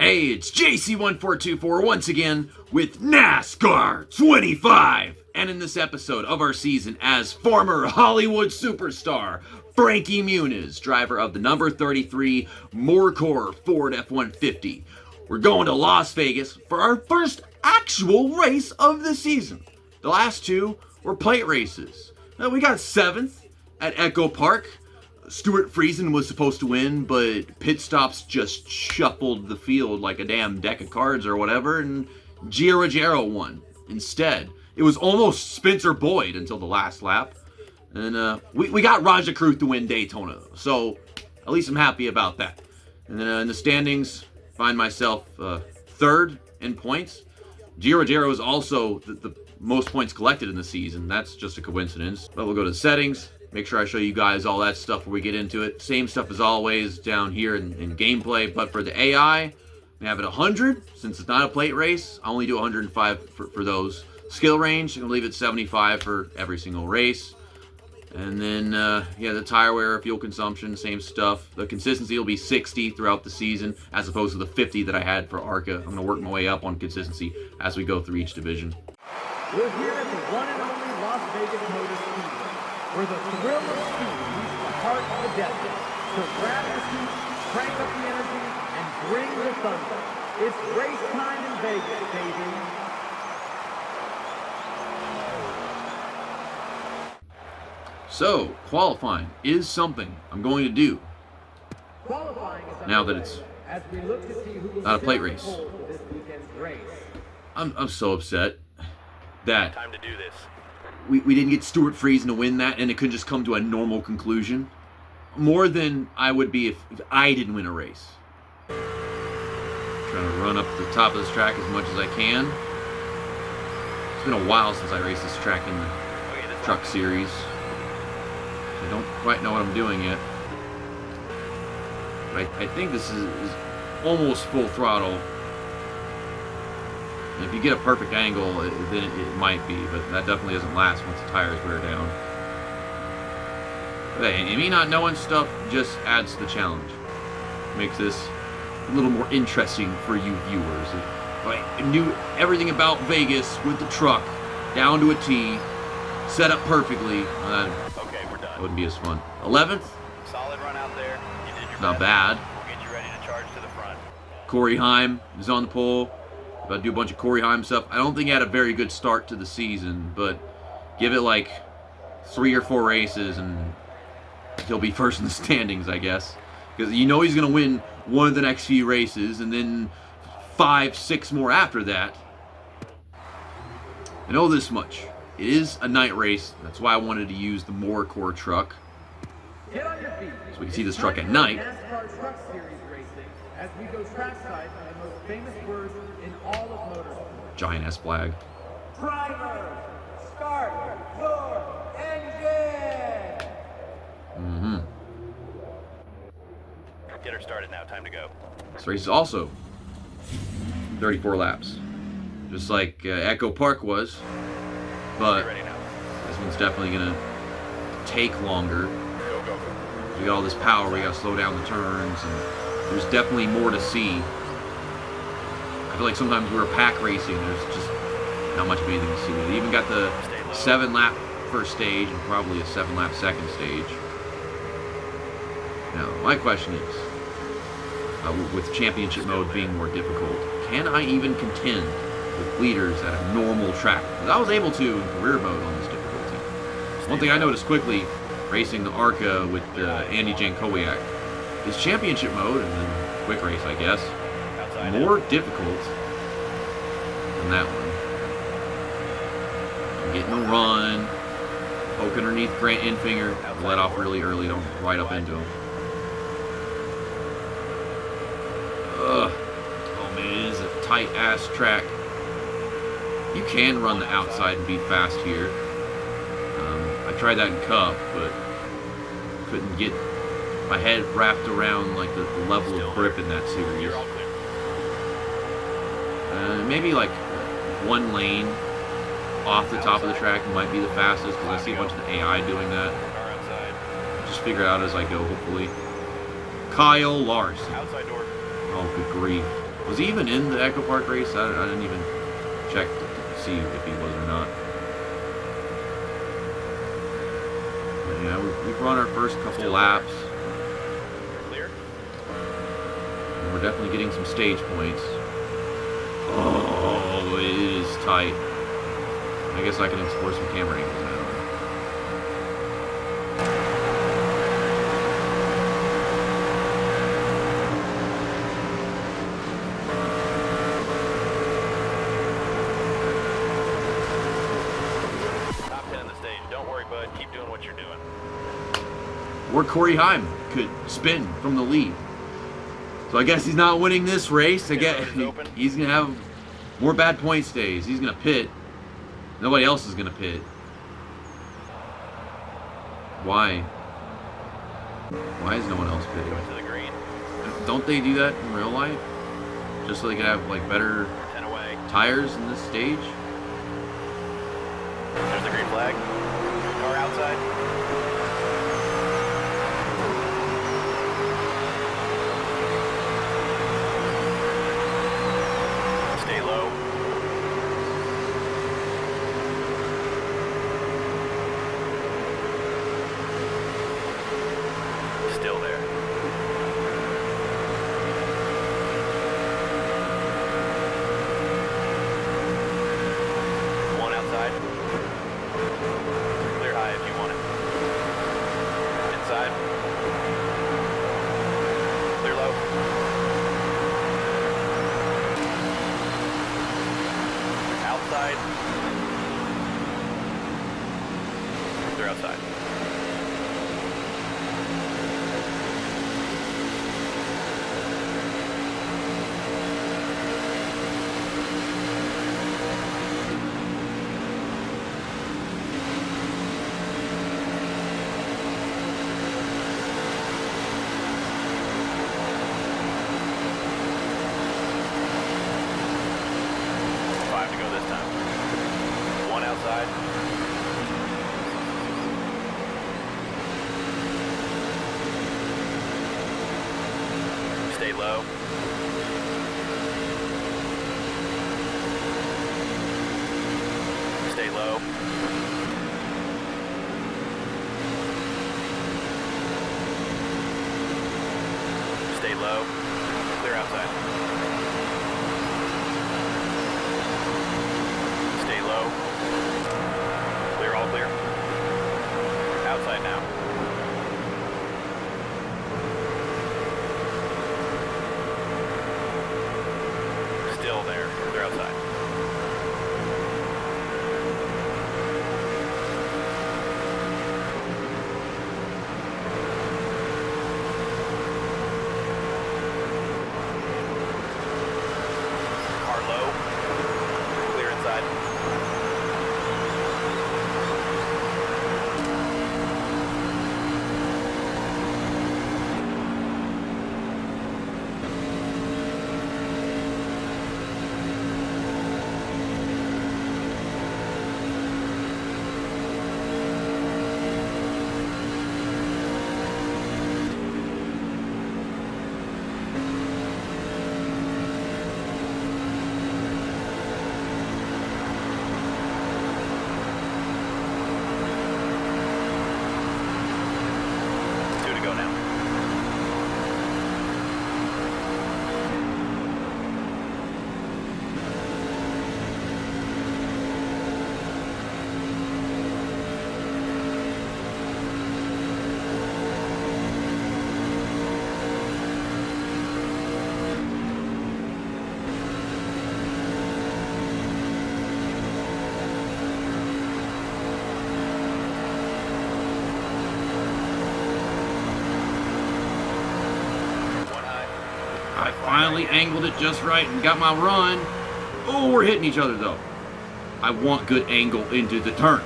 Hey, it's JC1424 once again with NASCAR 25. And in this episode of our season as former Hollywood superstar Frankie Muniz, driver of the number 33 Moore Ford F-150, we're going to Las Vegas for our first actual race of the season. The last two were plate races. We got 7th at Echo Park. Stuart Friesen was supposed to win, but pit stops just shuffled the field like a damn deck of cards or whatever, and Gio Ruggiero won instead. It was almost Spencer Boyd until the last lap. And we got Rajah Caruth to win Daytona, so at least I'm happy about that. And then in the standings, find myself third in points. Gio Ruggiero is also the most points collected in the season. That's just a coincidence. But we'll go to the settings. Make sure I show you guys all that stuff before we get into it. Same stuff as always down here in gameplay. But for the AI, we have it 100. Since it's not a plate race, I only do 105 for those. Skill range, I'm going to leave it 75 for every single race. And then, yeah, the tire wear, fuel consumption, same stuff. The consistency will be 60 throughout the season, as opposed to the 50 that I had for ARCA. I'm going to work my way up on consistency as we go through each division. We're here at the one and only Las Vegas Motor Speedway, where the thrill of speed meets the heart of the desert. So grab your seat, crank up the energy, and bring the thunder. It's race time in Vegas, baby. So, qualifying is something I'm going to do Qualifying is now that it's as we look to see who will not a plate sit on race. pole for this weekend's race. I'm so upset that Time to do this. we didn't get Stuart Friesen to win that, and it could just come to a normal conclusion. More than I would be if I didn't win a race. Trying to run up the top of this track as much as I can. It's been a while since I raced this track in the truck series. I don't quite know what I'm doing yet. But I think this is almost full throttle. And if you get a perfect angle, then it might be, but that definitely doesn't last once the tires wear down. But hey, me not knowing stuff just adds to the challenge. Makes this a little more interesting for you viewers. If I knew everything about Vegas with the truck, down to a T, set up perfectly, Okay, we're done. that wouldn't be as fun. 11th, Solid run out there. You did your not best. bad. We'll get you ready to charge to the front. Corey Heim is on the pole. About to do a bunch of Corey Heim stuff. I don't think he had a very good start to the season, but give it like 3 or 4 races and he'll be first in the standings, I guess. Because you know he's going to win one of the next few races and then 5, 6 more after that. I know this much. It is a night race. That's why I wanted to use the Moore truck. Get on your feet. So we can see this truck at night. NASCAR Truck Series racing as we go trackside on the most famous words in all of motorsport. Giant S flag. Driver, start your engine! Get her started now. Time to go. This race is also 34 laps. Just like Echo Park was. But Get ready now. this one's definitely going to take longer. Go, go, go. We got all this power, we got to slow down the turns, and there's definitely more to see. I feel like sometimes we're pack racing, there's just not much of anything to see. They even got the 7-lap first stage and probably a 7-lap second stage. Now, my question is, with championship mode being more difficult, can I even contend with leaders at a normal track? Because I was able to in career mode on this difficulty. One thing I noticed quickly, racing the ARCA with Andy Jankowiak, is championship mode, and then quick race, I guess, Outside. more difficult than that one. I'm getting a run, poke underneath Grant Infinger, let off really early, don't right up into him. Ugh. Oh man, it is a tight ass track. You can run the outside and be fast here. I tried that in Cup, but couldn't get my head wrapped around like the level of grip in that series. You're all clear. Maybe like one lane off the top of the track might be the fastest, because I see a bunch of the AI doing that. Car outside. Just figure it out as I go, hopefully. Kyle Larson. Outside door. Oh, good grief. Was he even in the Echo Park race? I didn't even check to see if he was or not. But yeah, we've run our first couple laps. Clear. And we're definitely getting some stage points. Oh, it is tight. I guess I can explore some camera angles now. Top 10 in the stage. Don't worry, bud. Keep doing what you're doing. Or Corey Heim could spin from the lead. So I guess he's not winning this race. I guess he's going to have more bad points days. He's going to pit. Nobody else is going to pit. Why? Why is no one else pitting? Going to the green. Don't they do that in real life? Just so they can have like better 10 away. tires in this stage? There's the green flag. Car outside. Stay low. Still there. One outside. Clear high if you want it. Inside. Clear low. Outside. Clear outside. Five to go this time. One outside. Stay low. Stay low. Stay low. Clear outside. Stay low. Clear, all clear. Outside now. Still there. Clear outside. Car low. Clear inside. Two to go now. One high. I finally angled it just right and got my run. Oh, we're hitting each other though. I want good angle into the turn.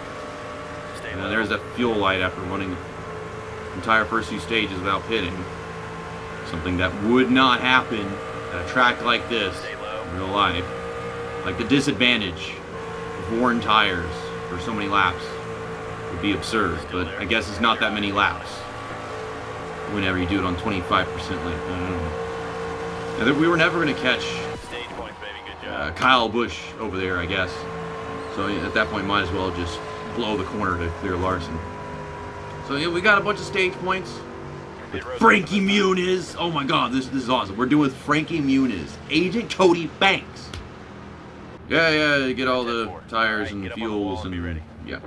Stay And low. then there's that fuel light after running the entire first few stages without pitting. Something that would not happen at a track like this Stay low. in real life. Like the disadvantage of worn tires for so many laps would be absurd, but I guess it's not that many laps whenever you do it on 25% length. I don't know. Now, we were never going to catch KyLe BuScH over there, I guess. So at that point, might as well just blow the corner to clear Larson. So yeah, we got a bunch of stage points. With Frankie Muniz. Oh my God, this is awesome. We're doing Frankie Muniz, Agent Cody Banks. Yeah, get all the tires and fuels and yeah.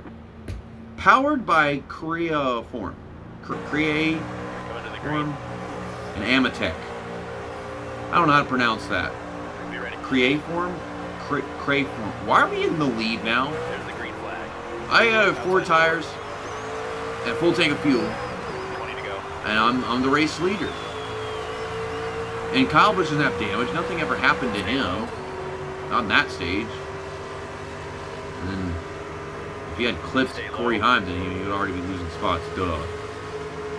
Powered by KyLe Form, KyLe Form, and Amatec. I don't know how to pronounce that. KyLe Form, KyLe Form. Why are we in the lead now? There's the green flag. I have 4 tires and a full tank of fuel. 20 to go. And I'm the race leader. And KyLe BuScH doesn't have damage. Nothing ever happened to him. Not on that stage. And then if he had clipped Corey Heim, then he would already be losing spots. Duh.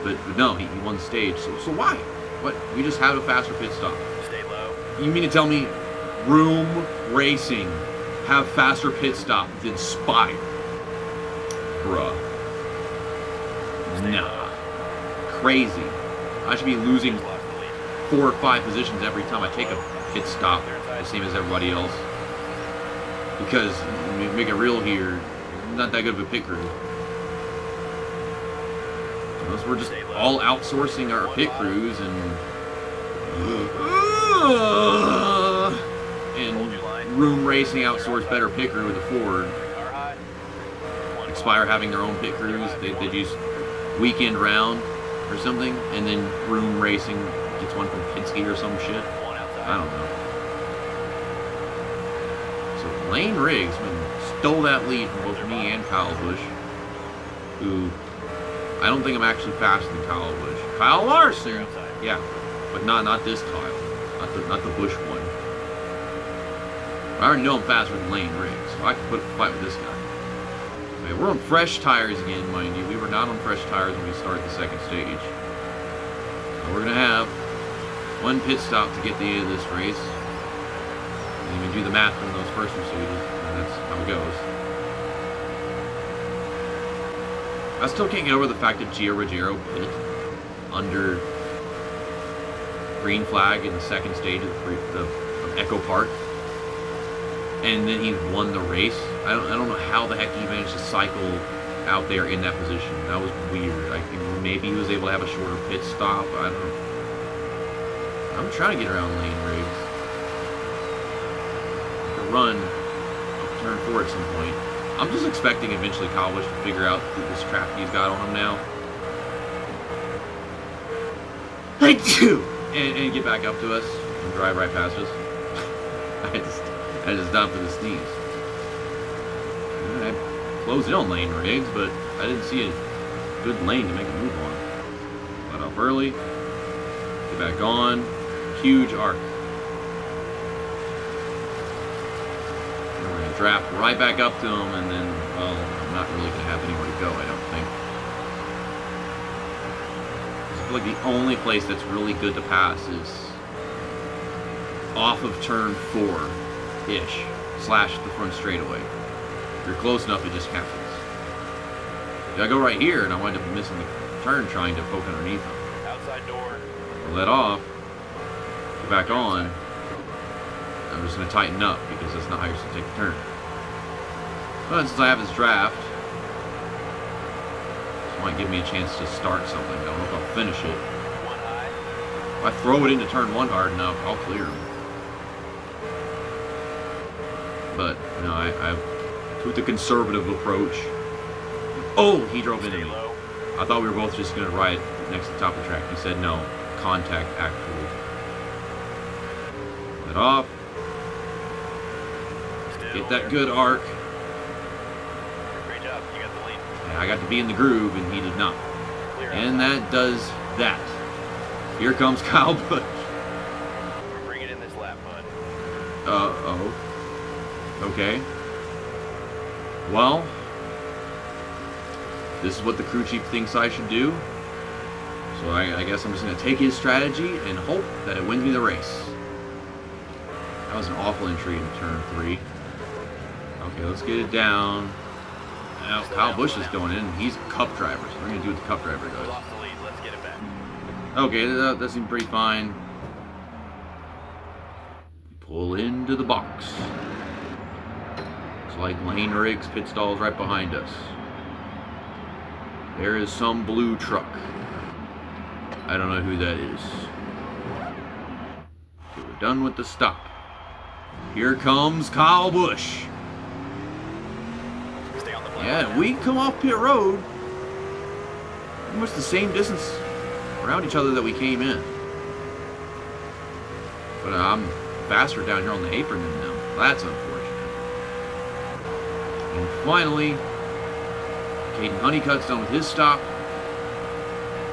But no, he won the stage. So why? What? We just have a faster pit stop. Stay low. You mean to tell me Room Racing have faster pit stop than Spire? Bruh. Nah. Crazy. I should be losing Lost the lead. 4 or 5 positions every time I take a pit stop, the same as everybody else. Because, make it real here, not that good of a pit crew. Unless we're just all outsourcing our pit crews and Room Racing outsource better pit crew with the Ford. Car high. Spire having their own pit crews, they use weekend round or something, and then Room Racing gets one from Penske or some shit. One outside. I don't know. So Lane Riggs stole that lead from both me and KyLe BuScH, who I don't think I'm actually faster than KyLe BuScH. Kyle Larson, yeah, but not this Kyle, not the Bush one. I already know I'm faster than Lane Riggs, so I can put up a fight with this guy. Okay, we're on fresh tires again, mind you. We were not on fresh tires when we started the second stage. So we're gonna have 1 pit stop to get the end of this race. And you can do the math from those first 2 stages, and that's how it goes. I still can't get over the fact that Gio Ruggiero pit under green flag in the second stage of Echo Park. And then he won the race. I don't know how the heck he managed to cycle out there in that position. That was weird. I think maybe he was able to have a shorter pit stop. I don't know. I'm trying to get around Lane Riggs. I could run up turn 4 at some point. I'm just expecting eventually KyLe BuScH to figure out this traffic he's got on him now. And get back up to us and drive right past us. I just stopped for the sneeze. I closed in on Lane Riggs, but I didn't see a good lane to make a move on. Got off early, get back on, huge arc. And we're gonna draft right back up to him, and then, well, I'm not really gonna have anywhere to go, I don't think. I feel like the only place that's really good to pass is off of turn 4-ish, slash the front straightaway. If you're close enough, it just happens. I go right here, and I wind up missing the turn trying to poke underneath him. Outside door. Let off, get back on. I'm just going to tighten up because that's not how you're supposed to take a turn. But since I have this draft, this might give me a chance to start something. I don't know if I'll finish it. One high. If I throw it into turn 1 hard enough, I'll clear him. But no, I took the conservative approach. Oh, he drove into me. I thought we were both just going to ride next to the top of the track. He said no. Contact, actually. Let off. Get that good arc. Great job. You got the lead. And I got to be in the groove, and he did not. Clear And outside. that does that. Here comes KyLe BuScH. We're bringing in this lap, bud. Uh-oh. Okay. Well, this is what the crew chief thinks I should do. So I guess I'm just going to take his strategy and hope that it wins me the race. That was an awful entry in turn 3. Okay, let's get it down. Now, KyLe BuScH is going in. He's a cup driver, so we're going to do what the cup driver We does. lost the lead. Let's get it back. Okay, that seemed pretty fine. pull into the box. Looks like Lane Riggs pit stalls right behind us. There is some blue truck. I don't know who that is. Okay, we're done with the stop. Here comes KyLe BuScH. Stay on the plane. Yeah, we come off pit road. Almost the same distance around each other that we came in. But I'm faster down here on the apron than them. That's unfortunate. And finally, Caden Honeycutt's done with his stop.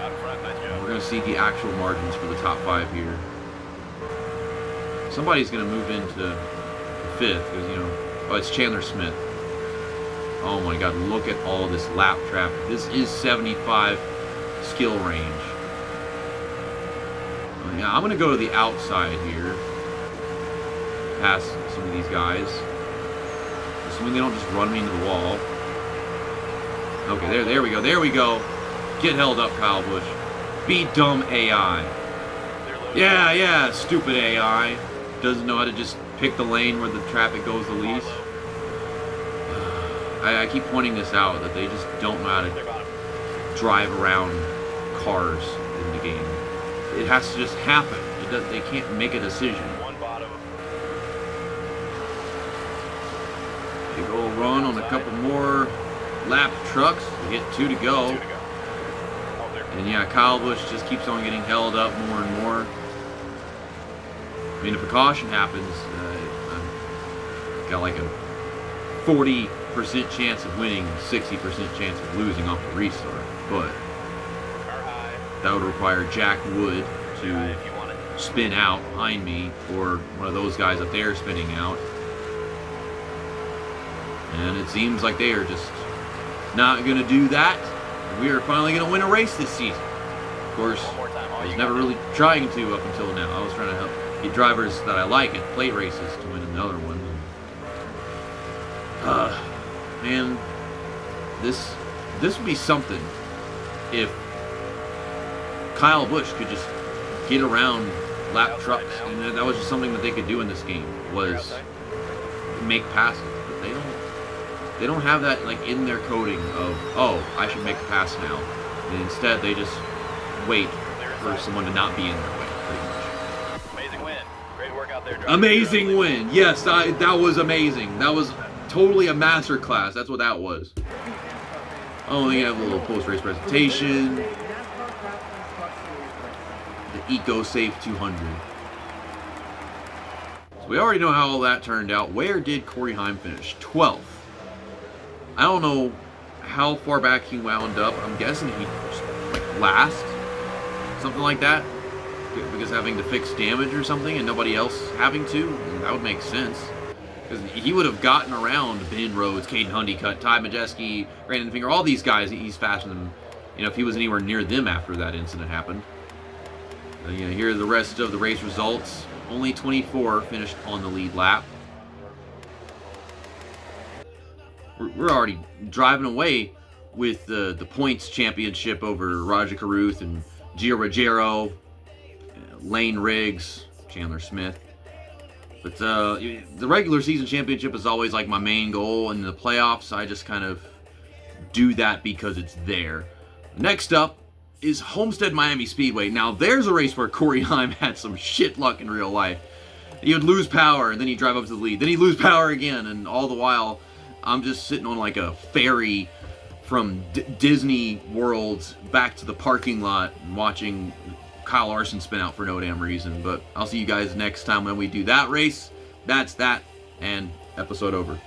Out in front, nice job. We're going to see the actual margins for the top 5 here. Somebody's going to move into 5th because, you know, oh, it's Chandler Smith. Oh my God, look at all this lap traffic. This is 75 skill range. Yeah, I'm going to go to the outside here. Past some of these guys. Assuming they don't just run me into the wall. Okay, there we go. There we go. Get held up, KyLe BuScH. Be dumb AI. Yeah, stupid AI. Doesn't know how to just pick the lane where the traffic goes the least. I keep pointing this out, that they just don't know how to drive around cars in the game. It has to just happen. They can't make a decision. One bottom. Big old run on a couple more lap trucks. We get 2 to go. 2 to go. Oh, there. And yeah, KyLe BuScH just keeps on getting held up more and more. I mean, if a caution happens, I've got like a 40% chance of winning, 60% chance of losing off the restart. But Car high. that would require Jack Wood High to if you want it. spin out behind me, or one of those guys up there spinning out. And it seems like they are just not going to do that. We are finally going to win a race this season. Of course, One more time. All I was you never got. really trying to up until now. I was trying to help get drivers that I like at plate races to win another one. Man, this would be something if KyLe BuScH could just get around lap trucks, and that was just something that they could do in this game, was make passes. But they don't have that like in their coding of, oh, I should make a pass now. And instead they just wait for someone to not be in their way, pretty much. Amazing win. Great work out there, driver. Amazing win. Yes, that was amazing. That was totally a master class. That's what that was. Oh, they have a little post-race presentation. The EcoSafe 200. So we already know how all that turned out. Where did Corey Heim finish? 12th. I don't know how far back he wound up. I'm guessing he like last. Something like that. Because having to fix damage or something and nobody else having to. That would make sense. Because he would have gotten around Ben Rhodes, Caden Honeycutt, Ty Majeski, Brandon Finger, all these guys. He's faster than them. You know, if he was anywhere near them after that incident happened. You know, here are the rest of the race results. Only 24 finished on the lead lap. We're already driving away with the points championship over Roger Carruth and Gio Ruggiero, Lane Riggs, Chandler Smith. But the regular season championship is always like my main goal, and the playoffs, I just kind of do that because it's there. Next up is Homestead Miami Speedway. Now, there's a race where Corey Heim had some shit luck in real life. He would lose power, and then he'd drive up to the lead. Then he'd lose power again, and all the while, I'm just sitting on like a ferry from Disney World back to the parking lot and watching Kyle Larson spin out for no damn reason. But I'll see you guys next time when we do that race. That's that, and episode over.